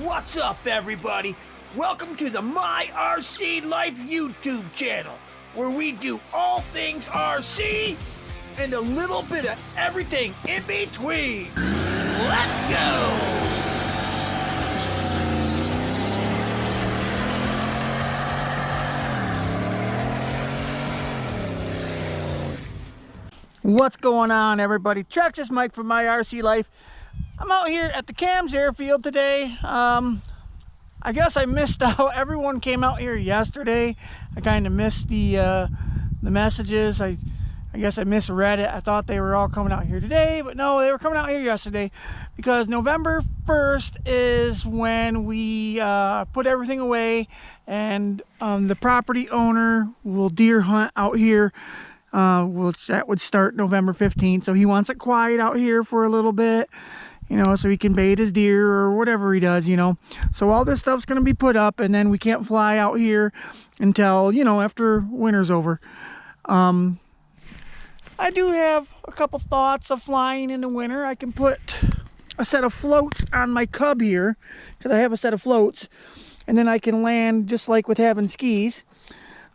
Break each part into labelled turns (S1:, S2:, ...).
S1: What's up, everybody? Welcome to the My RC Life YouTube channel, where we do all things RC and a little bit of everything in between. Let's go!
S2: What's going on, everybody? Texas Mike from My RC Life. I'm out here at the c.a.m.s airfield today. I guess I missed out. Everyone came out here yesterday. I kind of missed the messages. I guess I misread it. I thought they were all coming out here today, but no, they were coming out here yesterday because November 1st is when we put everything away, and the property owner will deer hunt out here. That would start November 15th, so he wants it quiet out here for a little bit, you know, so he can bait his deer or whatever he does, you know. So all this stuff's going to be put up, and then we can't fly out here until, you know, after winter's over. I do have a couple thoughts of flying in the winter. I can put a set of floats on my Cub here, because I have a set of floats, and then I can land just like with having skis.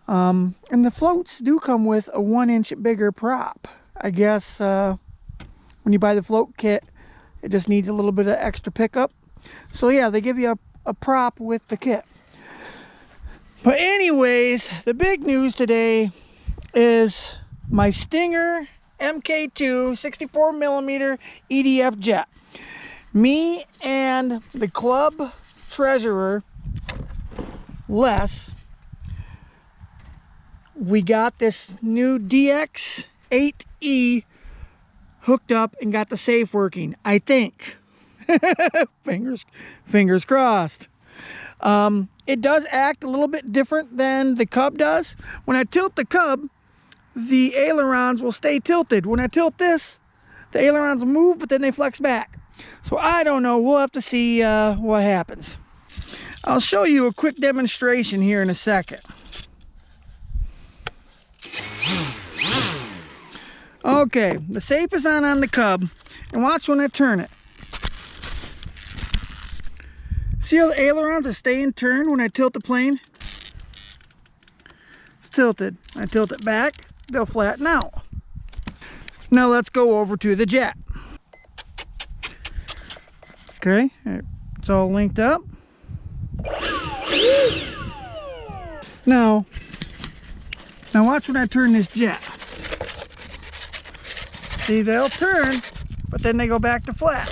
S2: And the floats do come with a 1-inch bigger prop. I guess when you buy the float kit, it just needs a little bit of extra pickup. So yeah, they give you a prop with the kit. But anyways, the big news today is my Stinger MK2 64mm EDF jet. Me and the club treasurer, Les, we got this new DX8E hooked up and got the safe working, I think. fingers crossed. It does act a little bit different than the Cub does. When I tilt the Cub, the ailerons will stay tilted. When I tilt this, the ailerons move, but then they flex back. So I don't know. We'll have to see what happens. I'll show you a quick demonstration here in a second. Okay, the safe is on the Cub, and watch when I turn it. See how the ailerons are staying turned when I tilt the plane? It's tilted. I tilt it back, they'll flatten out. Now let's go over to the jet. Okay, it's all linked up. Now watch when I turn this jet. See, they'll turn, but then they go back to flat.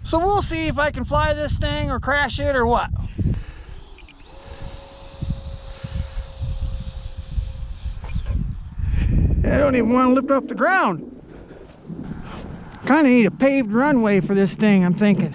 S2: So we'll see if I can fly this thing or crash it or what. I don't even want to lift off the ground. Kind of need a paved runway for this thing, I'm thinking.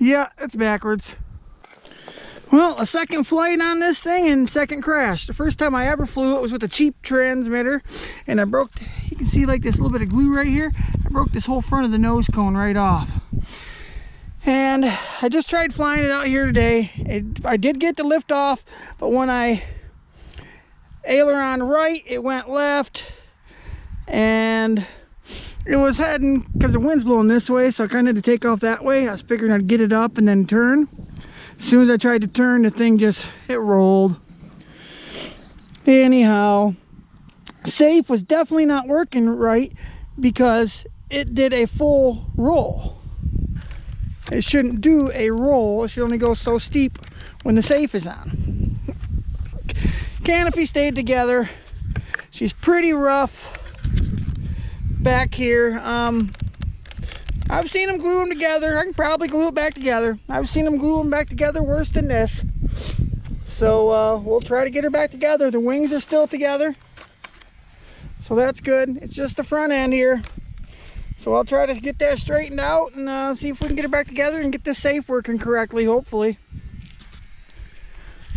S2: Yeah, it's backwards. Well, a second flight on this thing and second crash. The first time I ever flew it was with a cheap transmitter, and I broke, you can see like this little bit of glue right here. I broke this whole front of the nose cone right off. And I just tried flying it out here today. I did get the lift off, but when I aileron right, it went left, and it was heading, because the wind's blowing this way, so I kind of had to take off that way. I was figuring I'd get it up and then turn. As soon as I tried to turn, the thing it rolled. Anyhow, safe was definitely not working right because it did a full roll. It shouldn't do a roll. It should only go so steep when the safe is on. Canopy stayed together. She's pretty rough back here. I've seen them glue them together. I can probably glue it back together. I've seen them glue them back together worse than this. So we'll try to get her back together. The wings are still together, so that's good. It's just the front end here. So I'll try to get that straightened out and see if we can get it back together and get this safe working correctly, hopefully.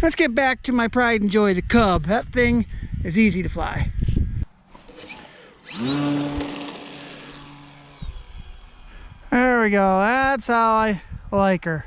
S2: Let's get back to my pride and joy, the Cub. That thing is easy to fly. There we go. That's how I like her.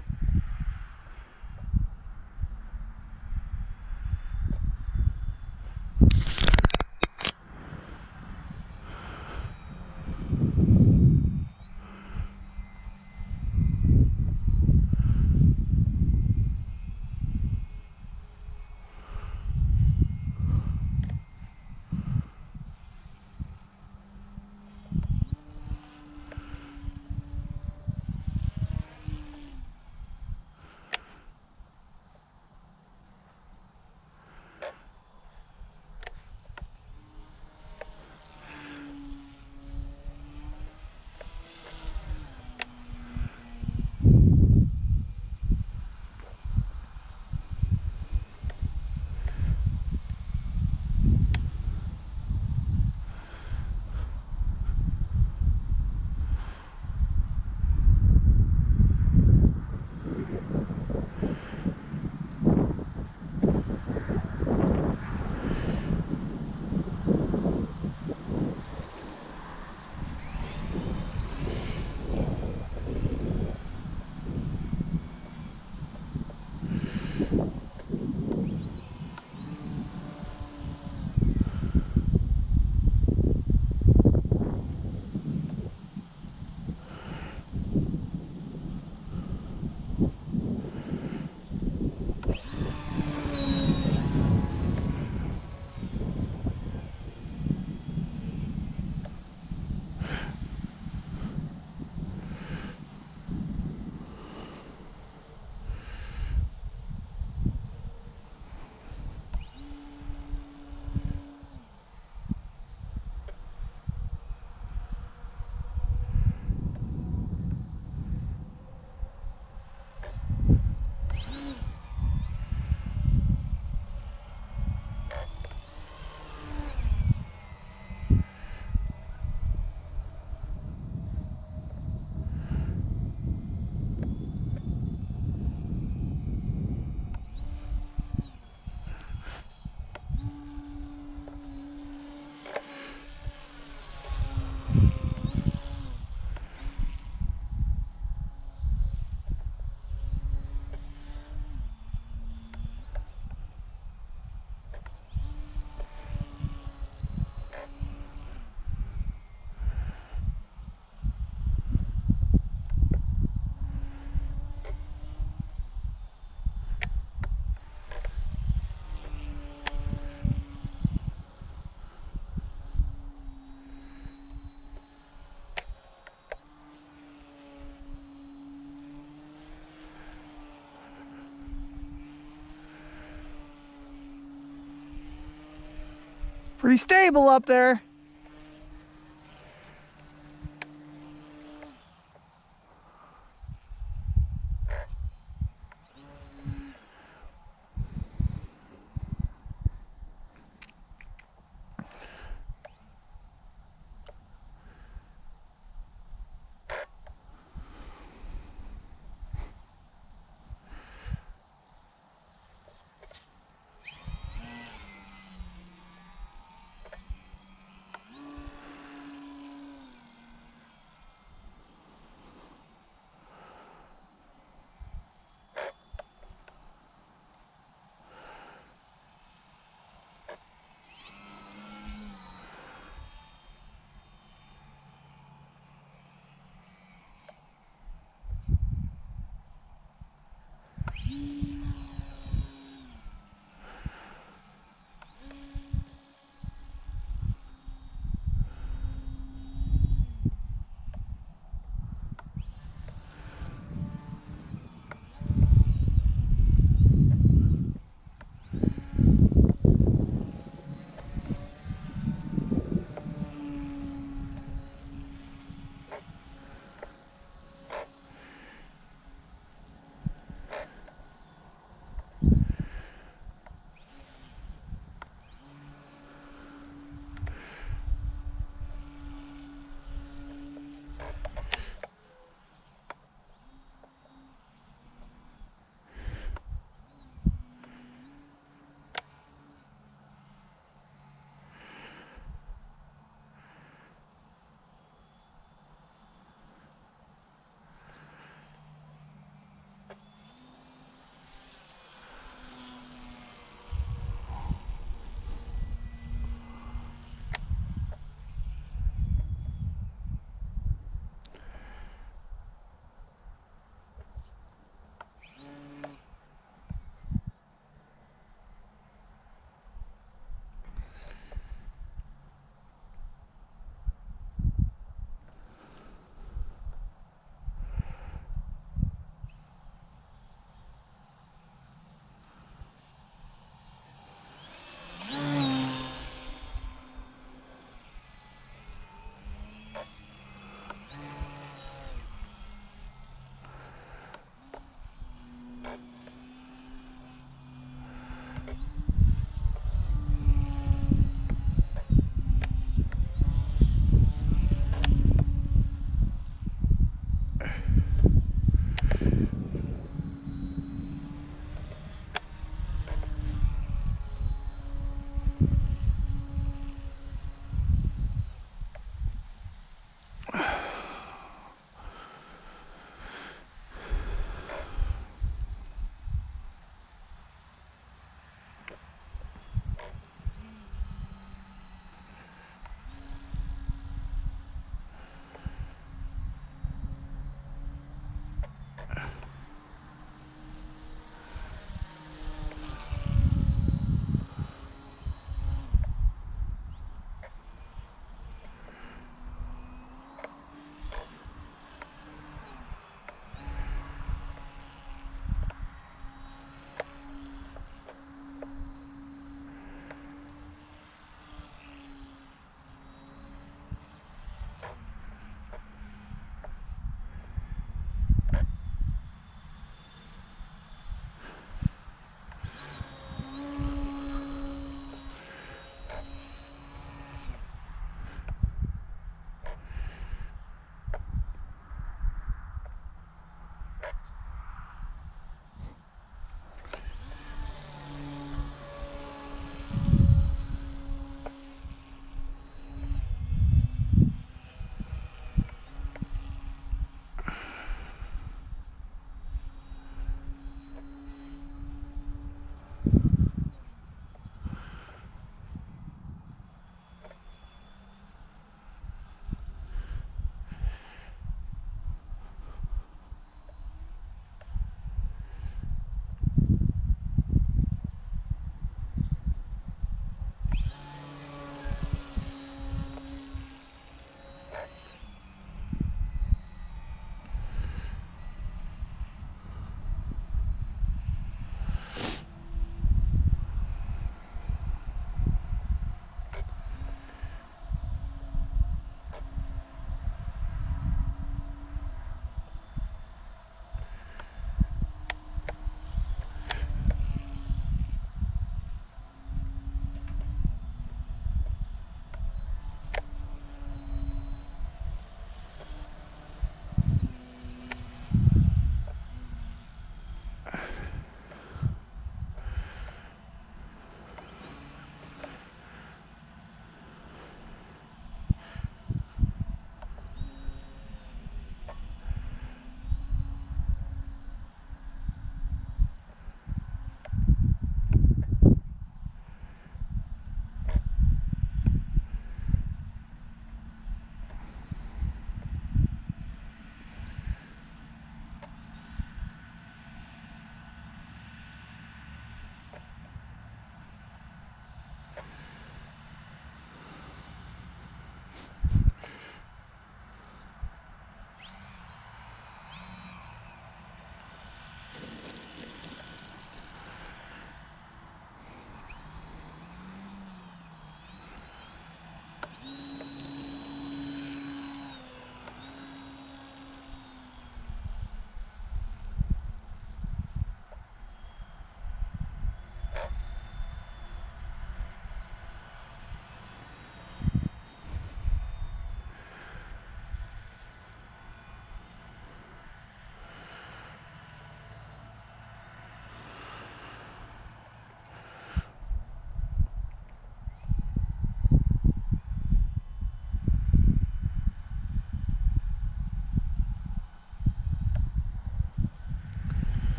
S2: Pretty stable up there.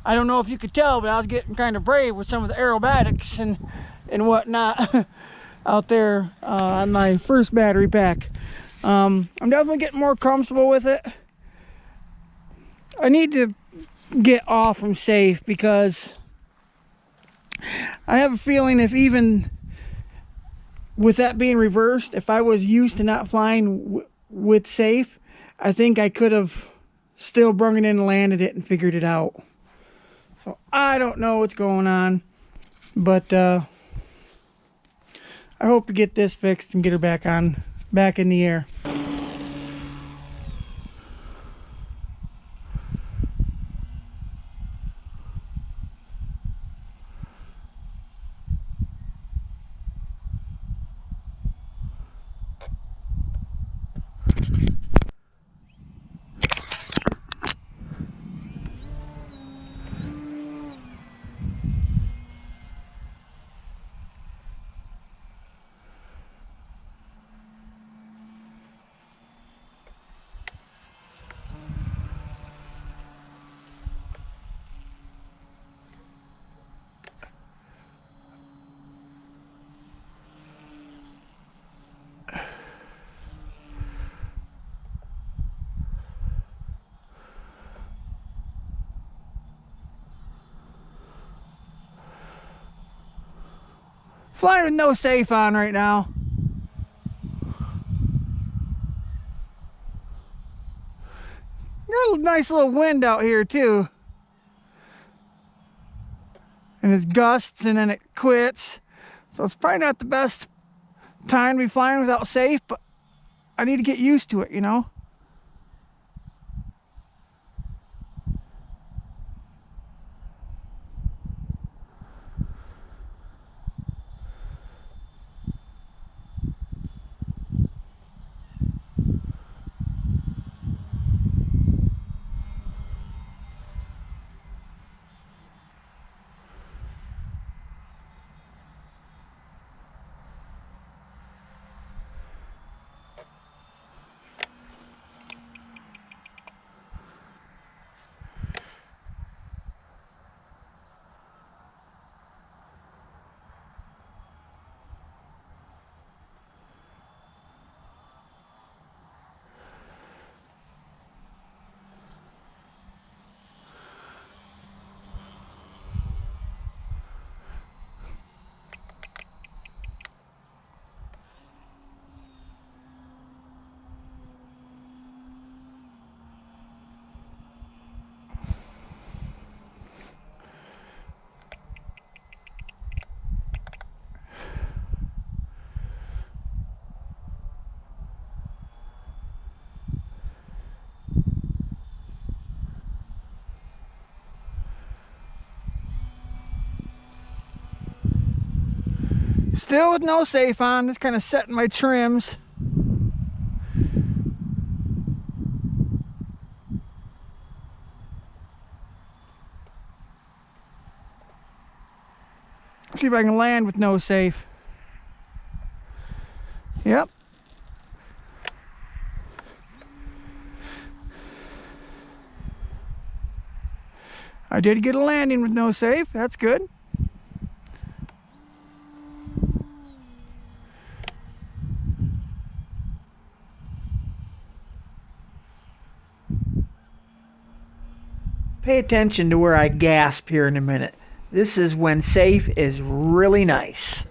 S2: I don't know if you could tell, but I was getting kind of brave with some of the aerobatics and whatnot out there on my first battery pack. I'm definitely getting more comfortable with it. I need to get off from safe because I have a feeling if even with that being reversed, if I was used to not flying with safe, I think I could have still brung it in and landed it and figured it out. So I don't know what's going on, but I hope to get this fixed and get her back in the air. Flying with no safe on right now. Got a nice little wind out here too. And it gusts and then it quits. So it's probably not the best time to be flying without safe, but I need to get used to it, you know? Still with no safe on, just kind of setting my trims. See if I can land with no safe. Yep. I did get a landing with no safe, that's good.
S1: Pay attention to where I gasp here in a minute. This is when safe is really nice.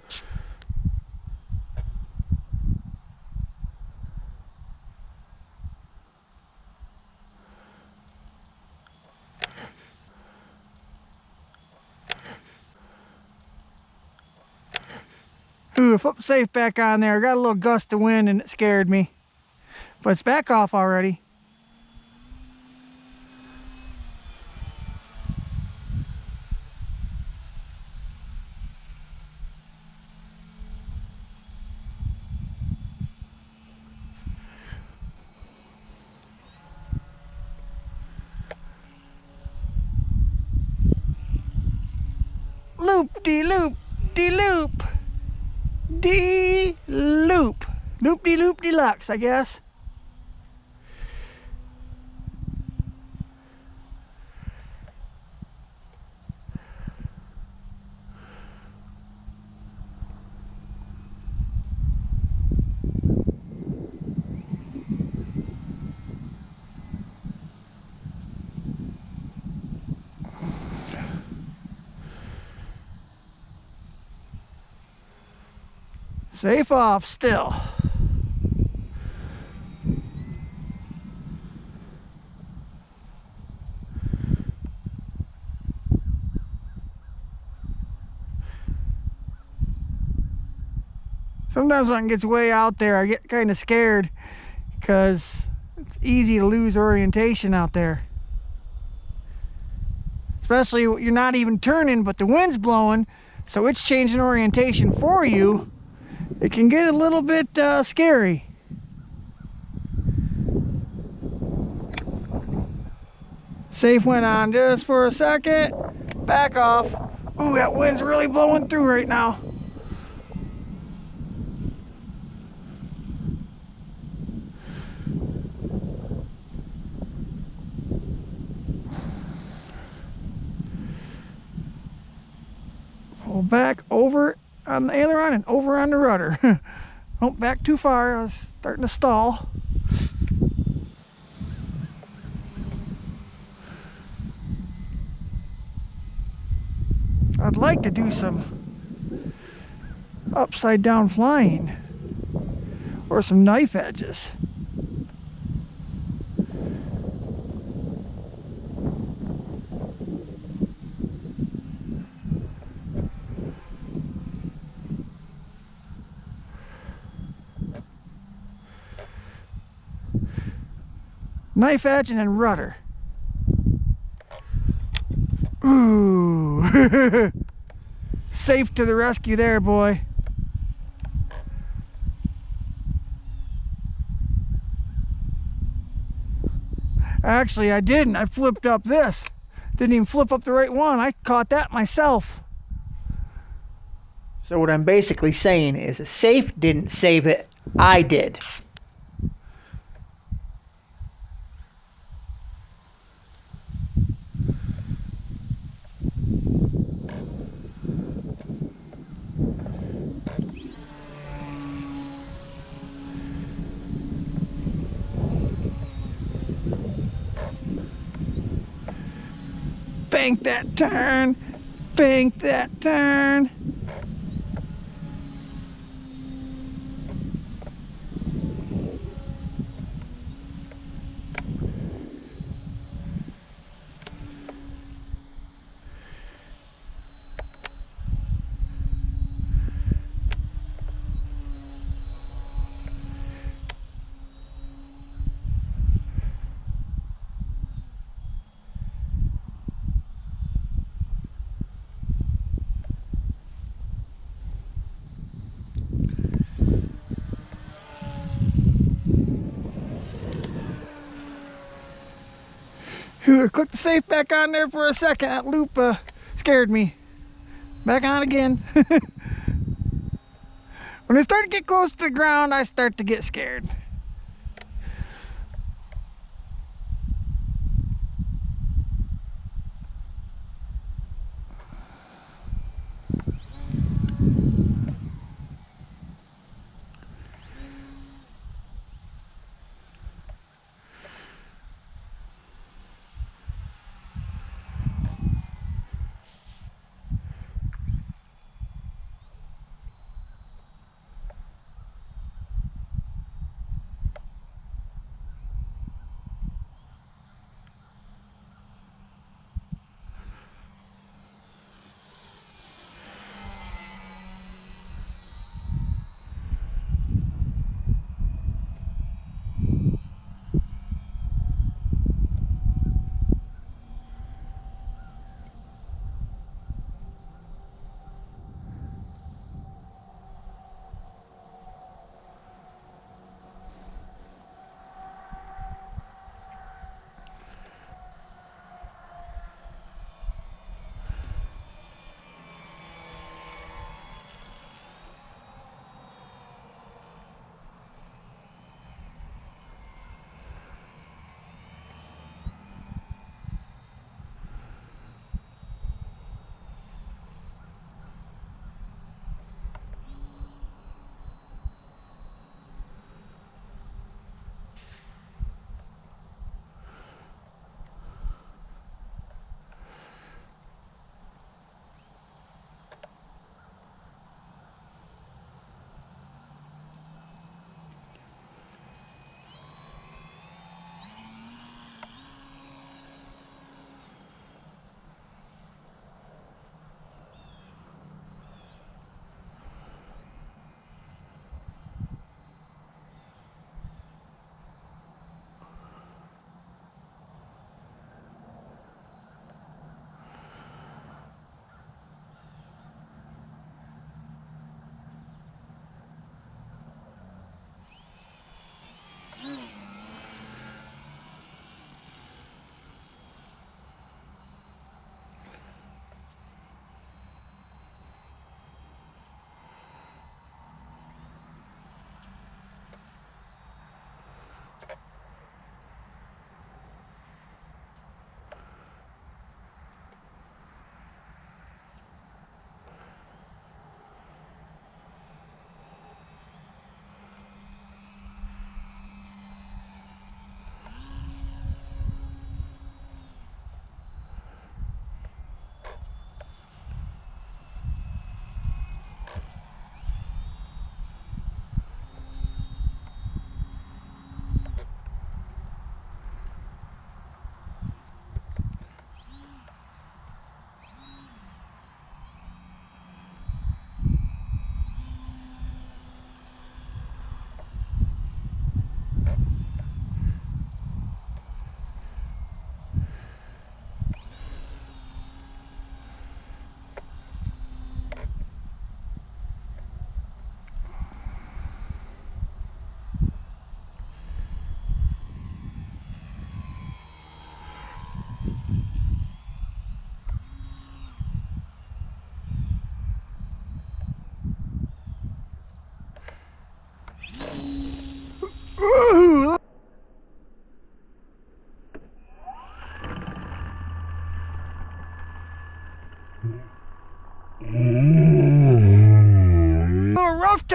S2: Ooh, flip safe back on there. Got a little gust of wind and it scared me. But it's back off already. Loop-de-loop-de-loop. De-loop. Loop-de-loop deluxe, I guess. Safe off still. Sometimes when it gets way out there, I get kind of scared because it's easy to lose orientation out there. Especially you're not even turning, but the wind's blowing, so it's changing orientation for you. It can get a little bit scary. Safe went on just for a second. Back off. Ooh, that wind's really blowing through right now. Pull back over on the aileron and over on the rudder. Oh, back too far. I was starting to stall. I'd like to do some upside down flying or some knife edges. Knife edge and then rudder. Ooh. Safe to the rescue there, boy. Actually, I didn't. I flipped up this. Didn't even flip up the right one. I caught that myself.
S1: So what I'm basically saying is, safe didn't save it. I did.
S2: Bank that turn. Bank that turn. Click the safe back on there for a second. That loop scared me. Back on again. When I start to get close to the ground, I start to get scared.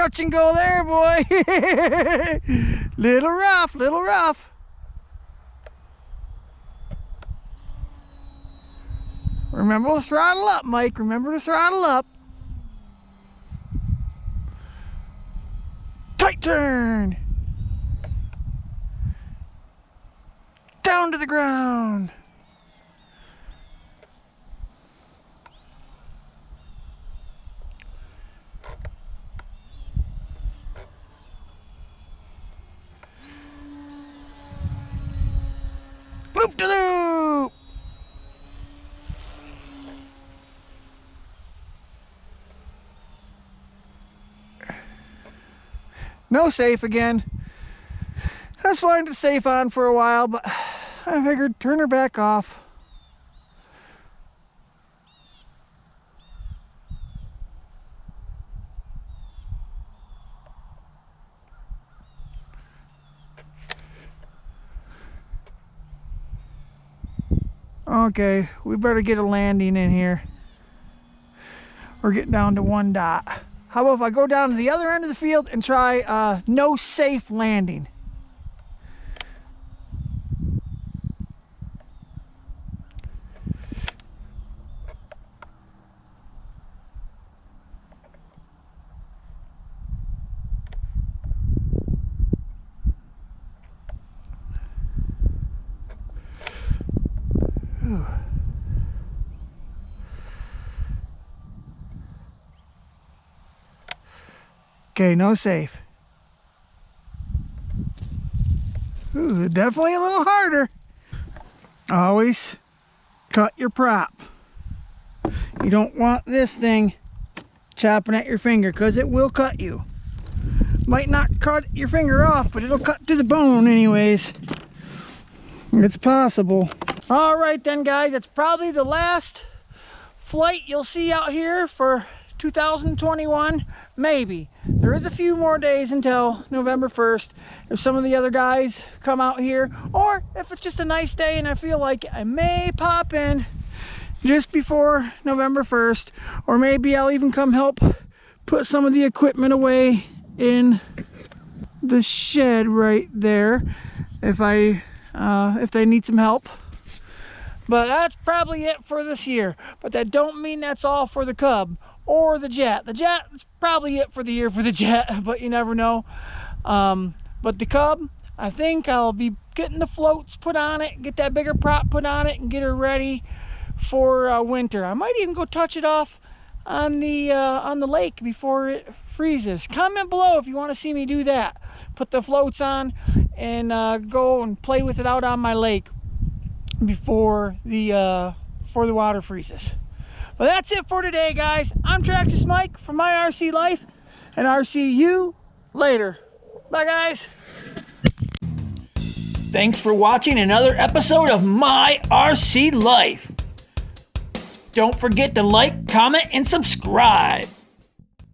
S2: touch and go there, boy. Little rough, little rough. Remember to throttle up, Mike. Remember to throttle up. Tight turn. Down to the ground. Loop de loop. No safe again. That's fine to safe on for a while, but I figured turn her back off. Okay, we better get a landing in here. We're getting down to 1 dot. How about if I go down to the other end of the field and try no safe landing? Whew. Okay, no safe. Ooh, definitely a little harder. Always cut your prop. You don't want this thing chopping at your finger because it will cut you. Might not cut your finger off, but it'll cut to the bone anyways. It's possible. All right then, guys, it's probably the last flight you'll see out here for 2021. Maybe. There is a few more days until November 1st. If some of the other guys come out here, or if it's just a nice day and I feel like I may pop in just before November 1st, or maybe I'll even come help put some of the equipment away in the shed right there if they need some help. But that's probably it for this year. But that don't mean that's all for the Cub or the Jet. The Jet is probably it for the year for the Jet, but you never know. But the Cub, I think I'll be getting the floats put on it, get that bigger prop put on it, and get her ready for winter. I might even go touch it off on the lake before it freezes. Comment below if you want to see me do that. Put the floats on and go and play with it out on my lake before the water freezes. Well, that's it for today, guys. I'm Traxxas Mike from My RC Life, and I'll see you later. Bye, guys.
S1: Thanks for watching another episode of My RC Life. Don't forget to like, comment, and subscribe.